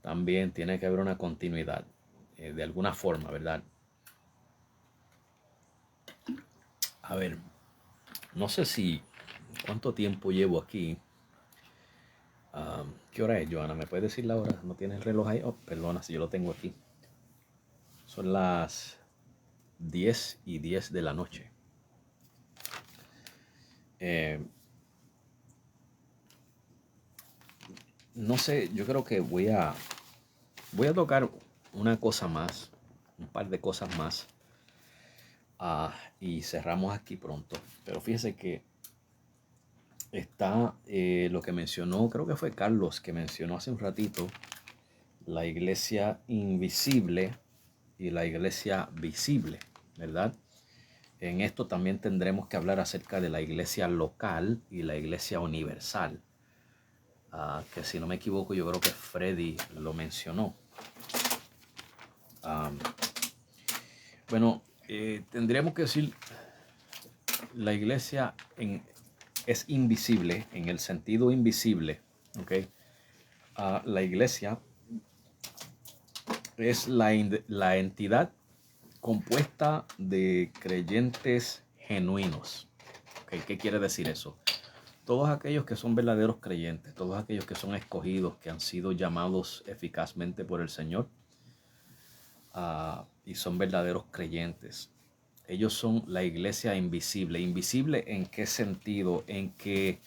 también tiene que haber una continuidad, de alguna forma, ¿verdad? A ver, no sé cuánto tiempo llevo aquí. ¿Qué hora es, Joana? ¿Me puedes decir la hora? ¿No tienes el reloj ahí? Oh, perdona si yo lo tengo aquí. Son las 10:10 de la noche. No sé, yo creo que voy a Voy a tocar una cosa más, un par de cosas más, y cerramos aquí pronto. Pero fíjese que está lo que mencionó, creo que fue Carlos que mencionó hace un ratito, la iglesia invisible y la iglesia visible, ¿verdad? En esto también tendremos que hablar acerca de la iglesia local y la iglesia universal, que si no me equivoco yo creo que Freddy lo mencionó. Bueno, tendríamos que decir la iglesia es invisible, en el sentido invisible, ¿ok? La iglesia es la entidad compuesta de creyentes genuinos. ¿Okay? ¿Qué quiere decir eso? Todos aquellos que son verdaderos creyentes, todos aquellos que son escogidos, que han sido llamados eficazmente por el Señor y son verdaderos creyentes. Ellos son la iglesia invisible. ¿Invisible en qué sentido? En que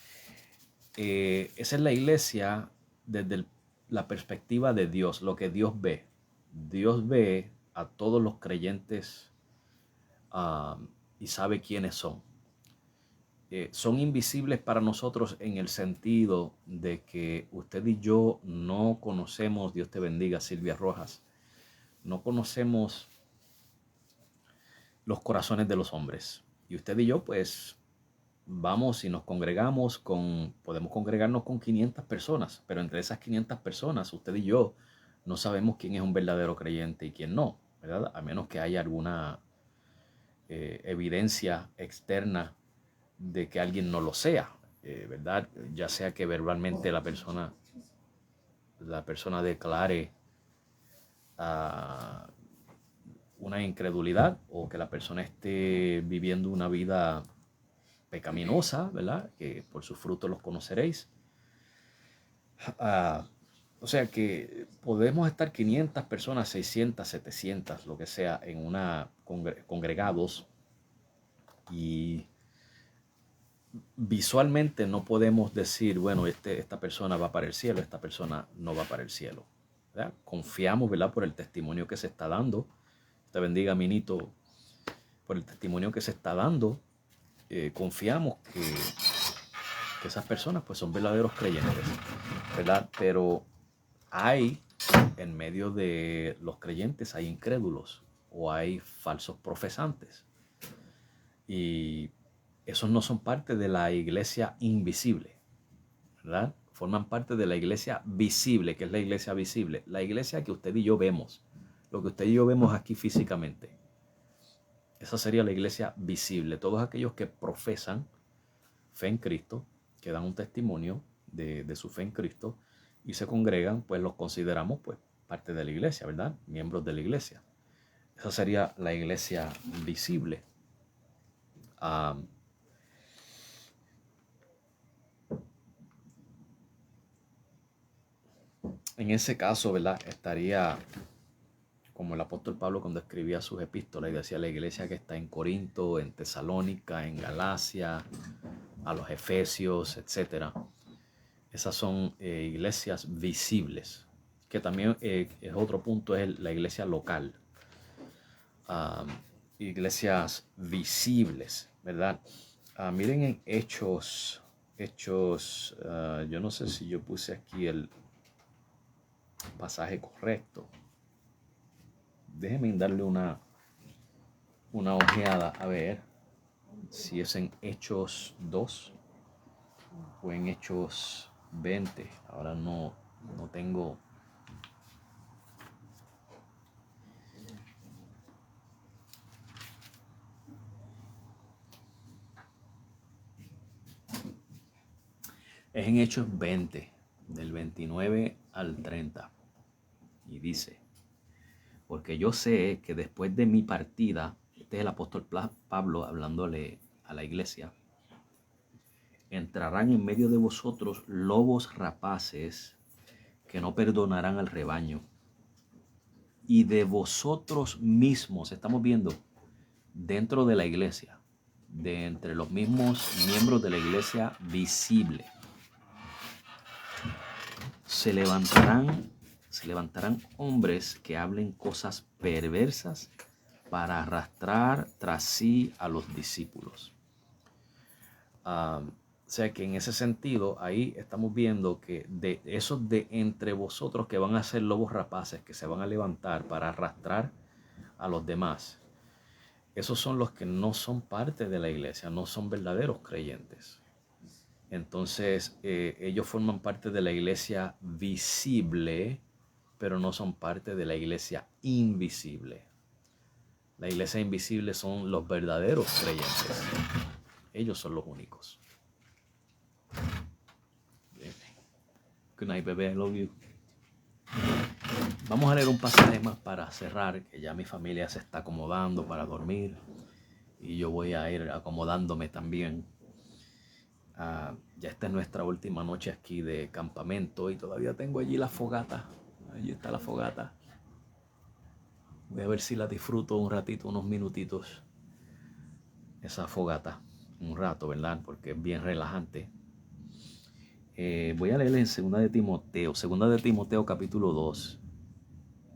esa es la iglesia desde la perspectiva de Dios, lo que Dios ve. Dios ve a todos los creyentes y sabe quiénes son. Son invisibles para nosotros en el sentido de que usted y yo no conocemos, Dios te bendiga, Silvia Rojas, no conocemos los corazones de los hombres. Y usted y yo pues vamos y nos congregamos podemos congregarnos con 500 personas, pero entre esas 500 personas, usted y yo no sabemos quién es un verdadero creyente y quién no, ¿verdad? A menos que haya alguna evidencia externa de que alguien no lo sea, ¿verdad? Ya sea que verbalmente la persona declare una incredulidad o que la persona esté viviendo una vida pecaminosa, ¿verdad? Que por sus frutos los conoceréis. O sea que podemos estar 500 personas, 600, 700, lo que sea, en una congregados y visualmente no podemos decir, bueno, esta persona va para el cielo, esta persona no va para el cielo, ¿verdad? Confiamos, ¿verdad? Por el testimonio que se está dando. Te bendiga, Minito, por el testimonio que se está dando. Confiamos que esas personas pues son verdaderos creyentes, ¿verdad? Pero hay, en medio de los creyentes, hay incrédulos o hay falsos profesantes. Y esos no son parte de la iglesia invisible, ¿verdad? Forman parte de la iglesia visible, que es la iglesia visible. La iglesia que usted y yo vemos, lo que usted y yo vemos aquí físicamente. Esa sería la iglesia visible. Todos aquellos que profesan fe en Cristo, que dan un testimonio de su fe en Cristo y se congregan, pues los consideramos pues parte de la iglesia, ¿verdad? Miembros de la iglesia. Esa sería la iglesia visible. En ese caso, ¿verdad? Estaría como el apóstol Pablo cuando escribía sus epístolas y decía la iglesia que está en Corinto, en Tesalónica, en Galacia, a los Efesios, etc. Esas son iglesias visibles, que también es otro punto, es la iglesia local. Iglesias visibles, ¿verdad? Miren en Hechos, yo no sé si yo puse aquí el pasaje correcto. Déjenme darle una ojeada a ver si es en Hechos 2 o en Hechos 20. Ahora no tengo. Es en Hechos 20, del 29 al 30. Y dice: porque yo sé que después de mi partida, este es el apóstol Pablo hablándole a la iglesia, entrarán en medio de vosotros lobos rapaces que no perdonarán al rebaño. Y de vosotros mismos, estamos viendo, dentro de la iglesia, de entre los mismos miembros de la iglesia visible, se levantarán se levantarán hombres que hablen cosas perversas para arrastrar tras sí a los discípulos. O sea que en ese sentido, ahí estamos viendo que de esos de entre vosotros que van a ser lobos rapaces, que se van a levantar para arrastrar a los demás, esos son los que no son parte de la iglesia, no son verdaderos creyentes. Entonces, ellos forman parte de la iglesia visible, pero no son parte de la iglesia invisible. La iglesia invisible son los verdaderos creyentes. Ellos son los únicos. Good night, bebé. I love you. Vamos a leer un pasaje más para cerrar, que ya mi familia se está acomodando para dormir. Y yo voy a ir acomodándome también. Ya esta es nuestra última noche aquí de campamento y todavía tengo allí la fogata. Allí está la fogata. Voy a ver si la disfruto un ratito, unos minutitos. Esa fogata. Un rato, ¿verdad? Porque es bien relajante. Voy a leer en 2 de Timoteo. 2 de Timoteo capítulo 2.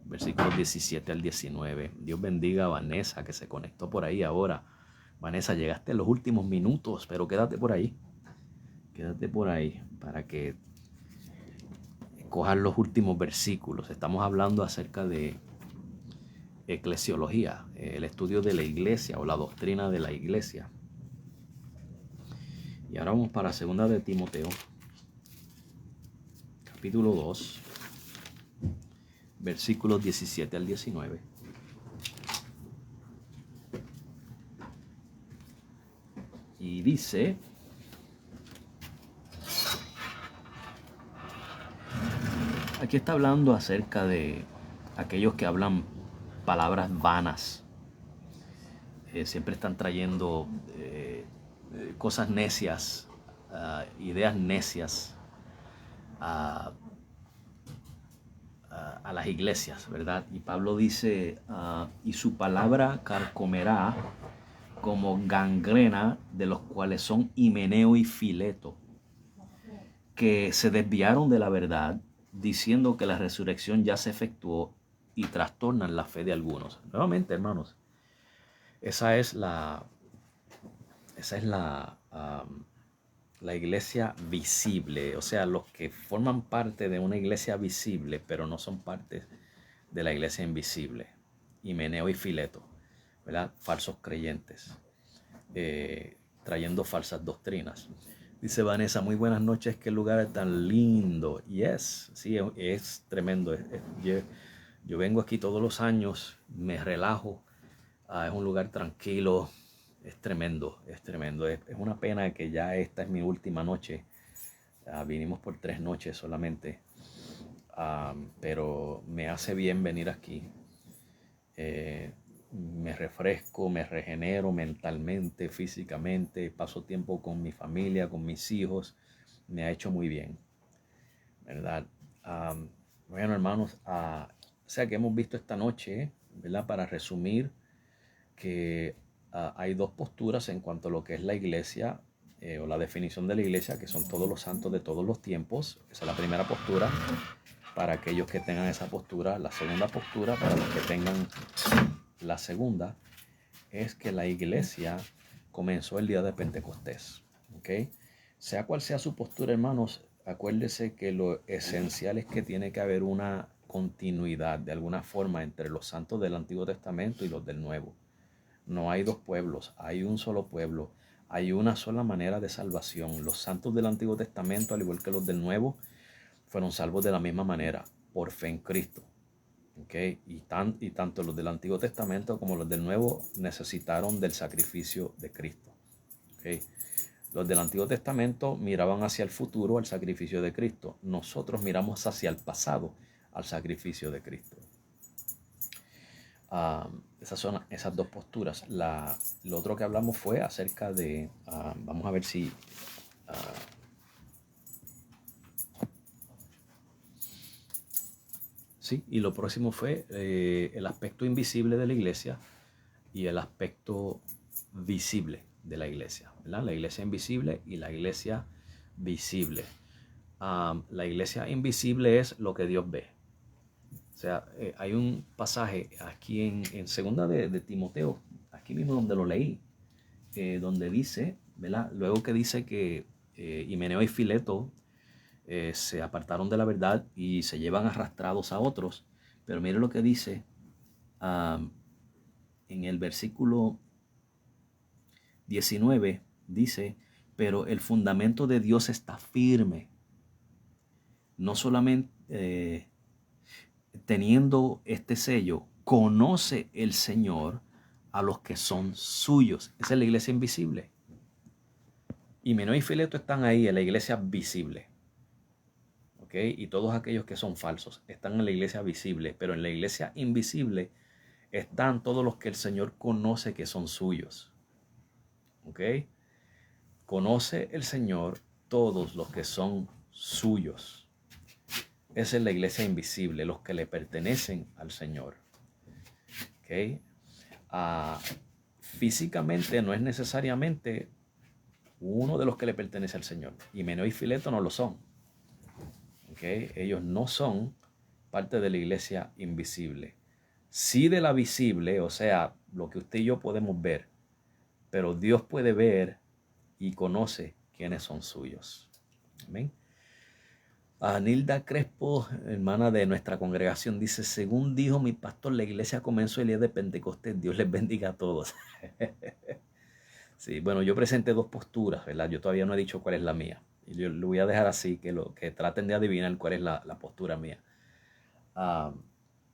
Versículos 17 al 19. Dios bendiga a Vanessa que se conectó por ahí ahora. Vanessa, llegaste en los últimos minutos, pero quédate por ahí. Quédate por ahí para que cojas los últimos versículos. Estamos hablando acerca de eclesiología, el estudio de la iglesia o la doctrina de la iglesia. Y ahora vamos para 2 de Timoteo, capítulo 2, versículos 17 al 19. Y dice: aquí está hablando acerca de aquellos que hablan palabras vanas. Siempre están trayendo cosas necias, ideas necias a las iglesias, ¿verdad? Y Pablo dice, y su palabra carcomerá como gangrena, de los cuales son Himeneo y Fileto, que se desviaron de la verdad, diciendo que la resurrección ya se efectuó, y trastornan la fe de algunos. Nuevamente, hermanos, esa es la iglesia visible, o sea, los que forman parte de una iglesia visible, pero no son parte de la iglesia invisible. Himeneo y Fileto, ¿verdad? Falsos creyentes, trayendo falsas doctrinas. Dice Vanessa, muy buenas noches, qué lugar tan lindo. Yes, sí, es tremendo. Yo vengo aquí todos los años, me relajo, es un lugar tranquilo, es tremendo, es tremendo. Es una pena que ya esta es mi última noche. Vinimos por 3 noches solamente, pero me hace bien venir aquí. Me refresco, me regenero mentalmente, físicamente, paso tiempo con mi familia, con mis hijos, me ha hecho muy bien, ¿verdad? Bueno, hermanos, o sea que hemos visto esta noche, ¿verdad? Para resumir, que hay 2 posturas en cuanto a lo que es la iglesia, o la definición de la iglesia, que son todos los santos de todos los tiempos. Esa es la primera postura para aquellos que tengan esa postura. La segunda postura, para los que tengan la segunda, es que la iglesia comenzó el día de Pentecostés. ¿Okay? Sea cual sea su postura, hermanos, acuérdese que lo esencial es que tiene que haber una continuidad de alguna forma entre los santos del Antiguo Testamento y los del Nuevo. No hay 2 pueblos, hay un solo pueblo, hay una sola manera de salvación. Los santos del Antiguo Testamento, al igual que los del Nuevo, fueron salvos de la misma manera, por fe en Cristo. ¿Okay? Y tanto los del Antiguo Testamento como los del Nuevo necesitaron del sacrificio de Cristo. ¿Okay? Los del Antiguo Testamento miraban hacia el futuro, al sacrificio de Cristo. Nosotros miramos hacia el pasado, al sacrificio de Cristo. Esas son esas 2 posturas. Lo otro que hablamos fue acerca de, vamos a ver si, sí, y lo próximo fue el aspecto invisible de la iglesia y el aspecto visible de la iglesia, ¿verdad? La iglesia invisible y la iglesia visible. La iglesia invisible es lo que Dios ve. sea, hay un pasaje aquí en segunda de Timoteo, aquí mismo donde lo leí, donde dice, ¿verdad? Luego que dice que Himeneo y Fileto se apartaron de la verdad y se llevan arrastrados a otros. Pero mire lo que dice en el versículo 19, dice, pero el fundamento de Dios está firme, no solamente teniendo este sello, conoce el Señor a los que son suyos. Esa es la iglesia invisible. Himeneo y Fileto están ahí en la iglesia visible. ¿Okay? Y todos aquellos que son falsos están en la iglesia visible, pero en la iglesia invisible están todos los que el Señor conoce que son suyos. ¿Ok? Conoce el Señor todos los que son suyos. Esa es la iglesia invisible, los que le pertenecen al Señor. ¿Ok? Físicamente no es necesariamente uno de los que le pertenece al Señor. Himeneo y Fileto no lo son. ¿Okay? Ellos no son parte de la iglesia invisible. Sí de la visible, o sea, lo que usted y yo podemos ver, pero Dios puede ver y conoce quiénes son suyos. Amén. Nilda Crespo, hermana de nuestra congregación, dice, según dijo mi pastor, la iglesia comenzó el día de Pentecostés. Dios les bendiga a todos. Sí, bueno, yo presenté dos posturas, ¿verdad? Yo todavía no he dicho cuál es la mía. Y yo lo voy a dejar así, que traten de adivinar cuál es la postura mía.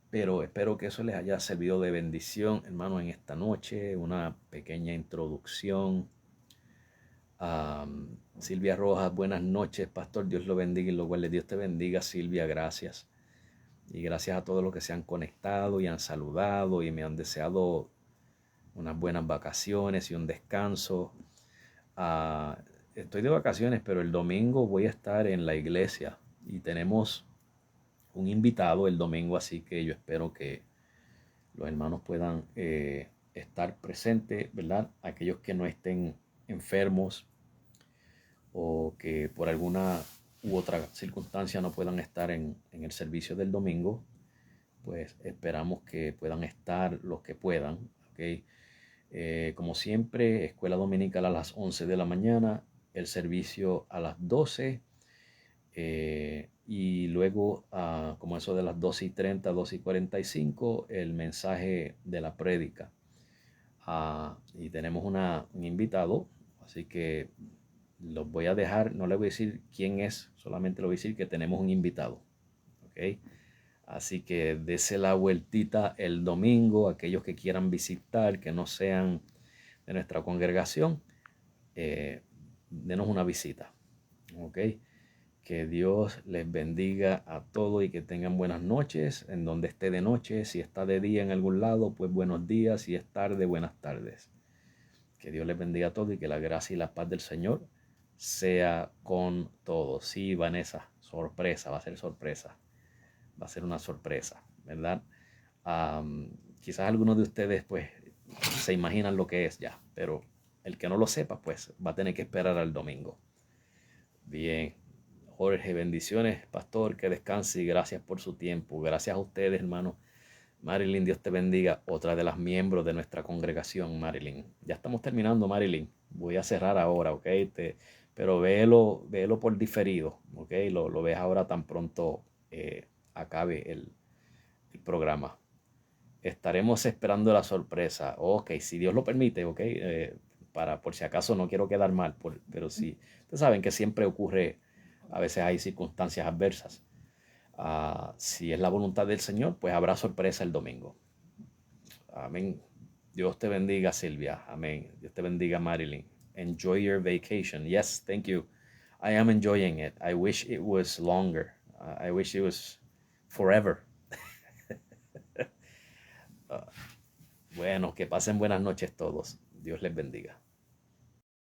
Pero espero que eso les haya servido de bendición, hermano, en esta noche. Una pequeña introducción. Silvia Rojas, buenas noches, pastor. Dios lo bendiga y lo guarde. Dios te bendiga, Silvia, gracias. Y gracias a todos los que se han conectado y han saludado y me han deseado unas buenas vacaciones y un descanso. Estoy de vacaciones, pero el domingo voy a estar en la iglesia y tenemos un invitado el domingo, así que yo espero que los hermanos puedan estar presentes, ¿verdad? Aquellos que no estén enfermos o que por alguna u otra circunstancia no puedan estar en el servicio del domingo, pues esperamos que puedan estar los que puedan, ¿ok? Como siempre, escuela dominical a las 11 de la mañana, el servicio a las 12 y luego como eso de las 12:30, 12:45, el mensaje de la prédica. Y tenemos un invitado, así que los voy a dejar, no les voy a decir quién es, solamente les voy a decir que tenemos un invitado. ¿Ok? Así que dese la vueltita el domingo, aquellos que quieran visitar, que no sean de nuestra congregación, denos una visita. ¿Ok? Que Dios les bendiga a todos y que tengan buenas noches en donde esté de noche. Si está de día en algún lado, pues buenos días. Si es tarde, buenas tardes. Que Dios les bendiga a todos y que la gracia y la paz del Señor sea con todos. Sí, Vanessa, sorpresa, va a ser sorpresa. Va a ser una sorpresa, ¿verdad? Quizás algunos de ustedes pues se imaginan lo que es ya, pero el que no lo sepa pues va a tener que esperar al domingo. Bien, Jorge, bendiciones, pastor, que descanse y gracias por su tiempo. Gracias a ustedes, hermano. Marilyn, Dios te bendiga, otra de las miembros de nuestra congregación, Marilyn. Ya estamos terminando, Marilyn. Voy a cerrar ahora, ¿ok? Pero véelo por diferido, ¿ok? Lo ves ahora tan pronto acabe el programa. Estaremos esperando la sorpresa. Ok, si Dios lo permite, ok. Por si acaso no quiero quedar mal, pero sí, ustedes saben que siempre ocurre, a veces hay circunstancias adversas. Si es la voluntad del Señor, pues habrá sorpresa el domingo. Amén. Dios te bendiga, Silvia. Amén. Dios te bendiga, Marilyn. Enjoy your vacation. Yes, thank you. I am enjoying it. I wish it was longer. I wish it was forever. Bueno, que pasen buenas noches todos. Dios les bendiga.